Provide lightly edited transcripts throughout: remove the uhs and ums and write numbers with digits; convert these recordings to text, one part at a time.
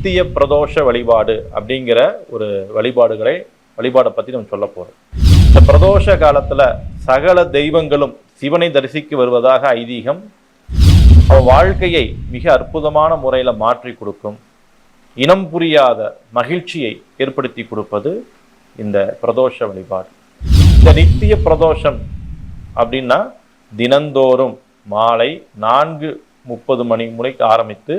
நித்திய பிரதோஷ வழிபாடு அப்படிங்கிற ஒரு வழிபாடை பற்றி நம்ம சொல்ல போகிறோம். இந்த பிரதோஷ காலத்தில் சகல தெய்வங்களும் சிவனை தரிசிக்க வருவதாக ஐதீகம். அவன் வாழ்க்கையை மிக அற்புதமான முறையில் மாற்றி கொடுக்கும், இனம் புரியாத மகிழ்ச்சியை ஏற்படுத்தி கொடுப்பது இந்த பிரதோஷ வழிபாடு. இந்த நித்திய பிரதோஷம் அப்படின்னா தினந்தோறும் மாலை 4:30 மணி முறைக்கு ஆரம்பித்து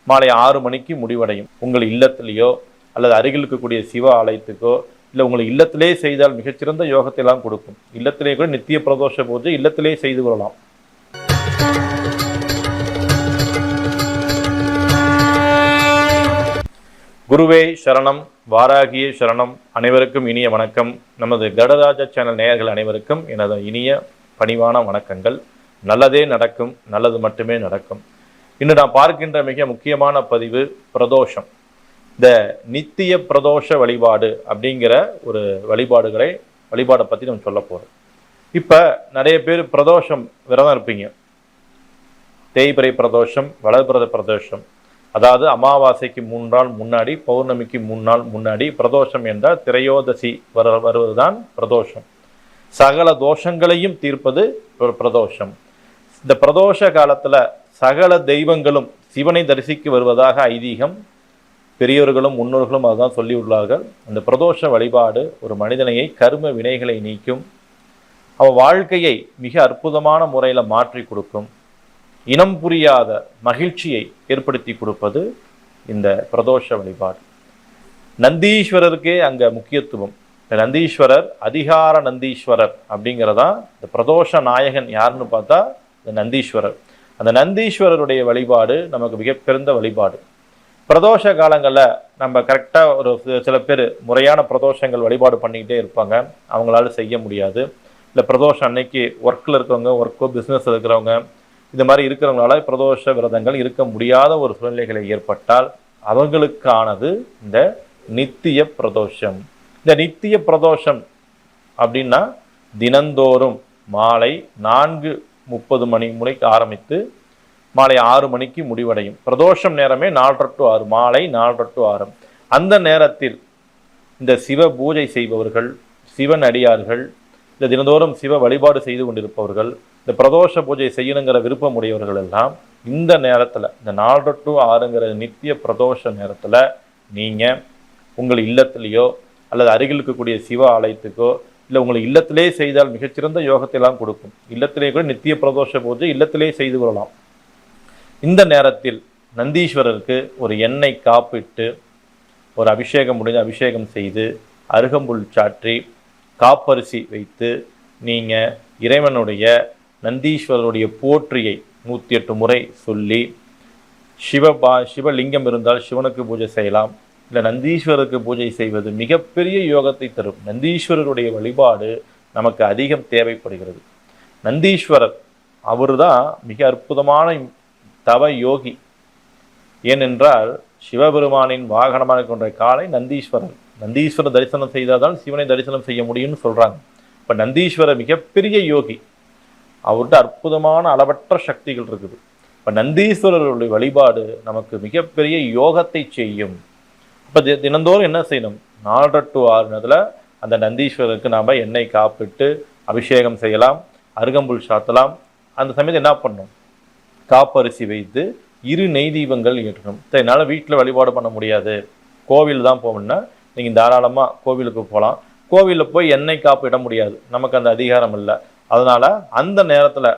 மாலை 6 மணிக்கு முடிவடையும். உங்கள் இல்லத்திலேயோ அல்லது அருகில் இருக்கக்கூடிய சிவ ஆலயத்துக்கோ இல்லை உங்கள் இல்லத்திலே செய்தால் மிகச்சிறந்த யோகத்தை எல்லாம் கொடுக்கும். இல்லத்திலே கூட நித்திய பிரதோஷ பூஜை இல்லத்திலே செய்து கொள்ளலாம். குருவே சரணம், வாராகியே சரணம். அனைவருக்கும் இனிய வணக்கம். நமது கடராஜா சேனல் நேயர்கள் அனைவருக்கும் எனது இனிய பணிவான வணக்கங்கள். நல்லதே நடக்கும், நல்லது மட்டுமே நடக்கும். இன்று நாம் பார்க்கின்ற மிக முக்கியமான பதிவு பிரதோஷம். இந்த நித்திய பிரதோஷ வழிபாடு அப்படிங்கிற ஒரு வழிபாடை பற்றி நம்ம சொல்ல போகிறோம். இப்போ நிறைய பேர் பிரதோஷம் விரதம் இருப்பீங்க. தேய்பிறை பிரதோஷம், வளர்பிரத பிரதோஷம், அதாவது அமாவாசைக்கு 3 நாள் முன்னாடி, பௌர்ணமிக்கு 3 நாள் முன்னாடி பிரதோஷம் என்றால் திரையோதசி வருவதுதான் பிரதோஷம். சகல தோஷங்களையும் தீர்ப்பது பிரதோஷம். இந்த பிரதோஷ காலத்தில் சகல தெய்வங்களும் சிவனை தரிசிக்க வருவதாக ஐதீகம். பெரியவர்களும் முன்னோர்களும் அதுதான் சொல்லியுள்ளார்கள். அந்த பிரதோஷ வழிபாடு ஒரு மனிதனையை கர்ம வினைகளை நீக்கும், அவன் வாழ்க்கையை மிக அற்புதமான முறையில் மாற்றி கொடுக்கும், இனம் புரியாத மகிழ்ச்சியை ஏற்படுத்தி கொடுப்பது இந்த பிரதோஷ வழிபாடு. நந்தீஸ்வரருக்கே அங்கே முக்கியத்துவம். நந்தீஸ்வரர் அதிகார நந்தீஸ்வரர் அப்படிங்கிறதா இந்த பிரதோஷ நாயகன் யாருன்னு பார்த்தா இந்த நந்தீஸ்வரர். அந்த நந்தீஸ்வரருடைய வழிபாடு நமக்கு மிகப்பெருந்த வழிபாடு. பிரதோஷ காலங்களில் நம்ம கரெக்டாக ஒரு சில பேர் முறையான பிரதோஷங்கள் வழிபாடு பண்ணிக்கிட்டே இருப்பாங்க, அவங்களால செய்ய முடியாது. இல்லை பிரதோஷம் அன்னைக்கு ஒர்க்கில் இருக்கிறவங்க, ஒர்க்கோ பிஸ்னஸ் இருக்கிறவங்க, இந்த மாதிரி இருக்கிறவங்களால பிரதோஷ விரதங்கள் இருக்க முடியாத ஒரு சூழ்நிலைகளை ஏற்பட்டால் அவர்களுக்கானது இந்த நித்திய பிரதோஷம். இந்த நித்திய பிரதோஷம் அப்படின்னா தினந்தோறும் மாலை 4:30 மணி முறைக்கு ஆரம்பித்து மாலை 6 மணிக்கு முடிவடையும். பிரதோஷம் நேரமே 4:30 to 6, மாலை 4:30 to 6. அந்த நேரத்தில் இந்த சிவ பூஜை செய்பவர்கள், சிவன் அடியார்கள், இந்த தினந்தோறும் சிவ வழிபாடு செய்து கொண்டிருப்பவர்கள், இந்த பிரதோஷ பூஜை செய்யணுங்கிற விருப்பம் உடையவர்கள் எல்லாம் இந்த நேரத்தில், இந்த 4:30 to 6ங்கிற நித்திய பிரதோஷ நேரத்தில் நீங்கள் உங்கள் இல்லத்திலேயோ அல்லது அருகில் இருக்கக்கூடிய சிவ ஆலயத்துக்கோ இல்லை உங்கள் இல்லத்திலே செய்தால் மிகச்சிறந்த யோகத்தை எல்லாம் கொடுக்கும். இல்லத்திலே கூட நித்திய பிரதோஷ பூஜை இல்லத்திலே செய்து கொள்ளலாம். இந்த நேரத்தில் நந்தீஸ்வரருக்கு ஒரு எண்ணெய் காப்பிட்டு ஒரு அபிஷேகம் முடிஞ்ச அபிஷேகம் செய்து அருகம்புல் சாற்றி காப்பரிசி வைத்து நீங்கள் இறைவனுடைய நந்தீஸ்வரருடைய போற்றியை 108 முறை சொல்லி சிவலிங்கம் இருந்தால் சிவனுக்கு பூஜை செய்யலாம். இல்லை நந்தீஸ்வரருக்கு பூஜை செய்வது மிகப்பெரிய யோகத்தை தரும். நந்தீஸ்வரருடைய வழிபாடு நமக்கு அதிகம் தேவைப்படுகிறது. நந்தீஸ்வரர் அவர் தான் மிக அற்புதமான தவ யோகி. ஏனென்றால் சிவபெருமானின் வாகனமாக கொண்ட காலை நந்தீஸ்வரன். நந்தீஸ்வரர் தரிசனம் செய்தால்தான் சிவனை தரிசனம் செய்ய முடியும்னு சொல்கிறாங்க. இப்போ நந்தீஸ்வரர் மிகப்பெரிய யோகி, அவர்கிட்ட அற்புதமான அளவற்ற சக்திகள் இருக்குது. இப்போ நந்தீஸ்வரருடைய வழிபாடு நமக்கு மிகப்பெரிய யோகத்தை செய்யும். இப்போ தினந்தோறும் என்ன செய்யணும்? 4:30 to 6 அந்த நந்தீஸ்வரருக்கு நாம் எண்ணெய் காப்பிட்டு அபிஷேகம் செய்யலாம், அருகம்புல் சாத்தலாம். அந்த சமயத்தில் என்ன பண்ணணும்? காப்பரிசி வைத்து 2 நெய் தீபங்கள் ஏற்றணும். என்னால் வீட்டில் வழிபாடு பண்ண முடியாது, கோவில் தான் போகணுன்னா நீங்கள் தாராளமாக கோவிலுக்கு போகலாம். கோவிலில் போய் எண்ணெய் காப்பு இட முடியாது, நமக்கு அந்த அதிகாரம் இல்லை. அதனால் அந்த நேரத்தில்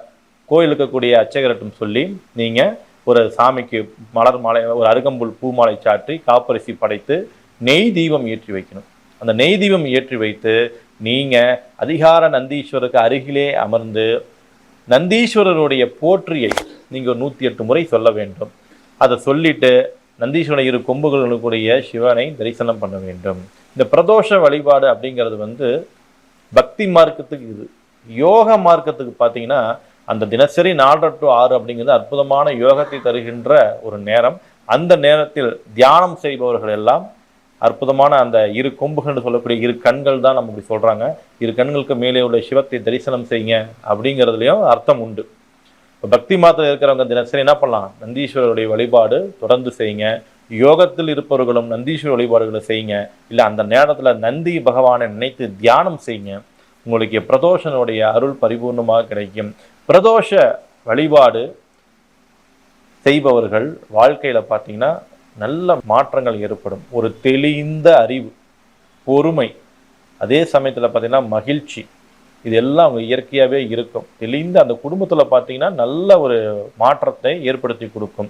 கோயில் இருக்கக்கூடிய அர்ச்சகரிடம் சொல்லி நீங்கள் ஒரு சாமிக்கு மலர் மாலை, ஒரு அருகம்புல் பூ மாலை சாற்றி காப்பரிசி படைத்து நெய் தீபம் ஏற்றி வைக்கணும். அந்த நெய் தீபம் ஏற்றி வைத்து நீங்கள் அதிகார நந்தீஸ்வரருக்கு அருகிலே அமர்ந்து நந்தீஸ்வரருடைய போற்றியை நீங்கள் 108 முறை சொல்ல வேண்டும். அதை சொல்லிட்டு நந்தீஸ்வரன் 2 கொம்புகளுக்குரிய சிவனை தரிசனம் பண்ண வேண்டும். இந்த பிரதோஷ வழிபாடு அப்படிங்கிறது பக்தி மார்க்கத்துக்கு, இது யோக மார்க்கத்துக்கு பார்த்தீங்கன்னா அந்த தினசரி 4:30 to 6 அப்படிங்கிறது அற்புதமான யோகத்தை தருகின்ற ஒரு நேரம். அந்த நேரத்தில் தியானம் செய்பவர்கள் எல்லாம் அற்புதமான அந்த 2 கொம்புகள்னு சொல்லக்கூடிய 2 கண்கள் தான் நம்ம இப்படி சொல்கிறாங்க. 2 கண்களுக்கு மேலே உள்ள சிவத்தை தரிசனம் செய்யுங்க அப்படிங்கிறதுலையும் அர்த்தம் உண்டு. இப்போ பக்தி மாத்திரம் இருக்கிறவங்க தினசரி என்ன பண்ணலாம்? நந்தீஸ்வரருடைய வழிபாடு தொடர்ந்து செய்யுங்க. யோகத்தில் இருப்பவர்களும் நந்தீஸ்வர வழிபாடுகளை செய்யுங்க. இல்லை அந்த நேரத்தில் நந்தி பகவானை நினைத்து தியானம் செய்யுங்க. உங்களுக்கு பிரதோஷனுடைய அருள் பரிபூர்ணமாக கிடைக்கும். பிரதோஷ வழிபாடு செய்பவர்கள் வாழ்க்கையில் பார்த்தீங்கன்னா நல்ல மாற்றங்கள் ஏற்படும். ஒரு தெளிந்த அறிவு, பொறுமை, அதே சமயத்தில் பார்த்தீங்கன்னா மகிழ்ச்சி, இதெல்லாம் அவங்க இயற்கையாகவே இருக்கும். தெளிந்த அந்த குடும்பத்தில் பார்த்தீங்கன்னா நல்ல ஒரு மாற்றத்தை ஏற்படுத்தி கொடுக்கும்.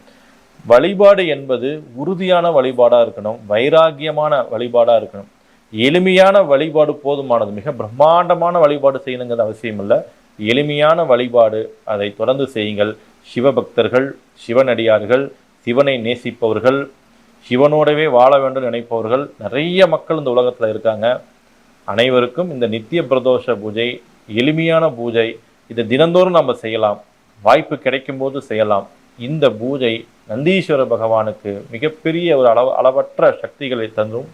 வழிபாடு என்பது உறுதியான வழிபாடாக இருக்கணும், வைராகியமான வழிபாடாக இருக்கணும். எளிமையான வழிபாடு போதுமானது. மிக பிரம்மாண்டமான வழிபாடு செய்யணுங்கிறது அவசியம் இல்லை. எளிமையான வழிபாடு, அதை தொடர்ந்து செய்யுங்கள். சிவபக்தர்கள், சிவனடியார்கள், சிவனை நேசிப்பவர்கள், சிவனோடவே வாழ வேண்டும் நினைப்பவர்கள் நிறைய மக்கள் இந்த உலகத்தில் இருக்காங்க. அனைவருக்கும் இந்த நித்திய பிரதோஷ பூஜை எளிமையான பூஜை. இதை தினந்தோறும் நம்ம செய்யலாம், வாய்ப்பு கிடைக்கும் போது செய்யலாம். இந்த பூஜை நந்தீஸ்வர பகவானுக்கு மிகப்பெரிய ஒரு அளவற்ற சக்திகளை தந்தும்,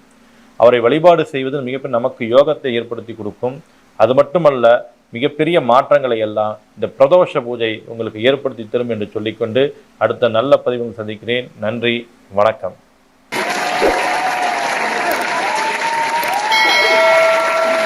அவரை வழிபாடு செய்வது மிகப்பெரிய நமக்கு யோகத்தை ஏற்படுத்தி கொடுக்கும். அது மட்டுமல்ல, மிகப்பெரிய மாற்றங்களை எல்லாம் இந்த பிரதோஷ பூஜை உங்களுக்கு ஏற்படுத்தி தரும் என்று சொல்லிக்கொண்டு அடுத்த நல்ல பதிவில் சந்திக்கிறேன். நன்றி, வணக்கம்.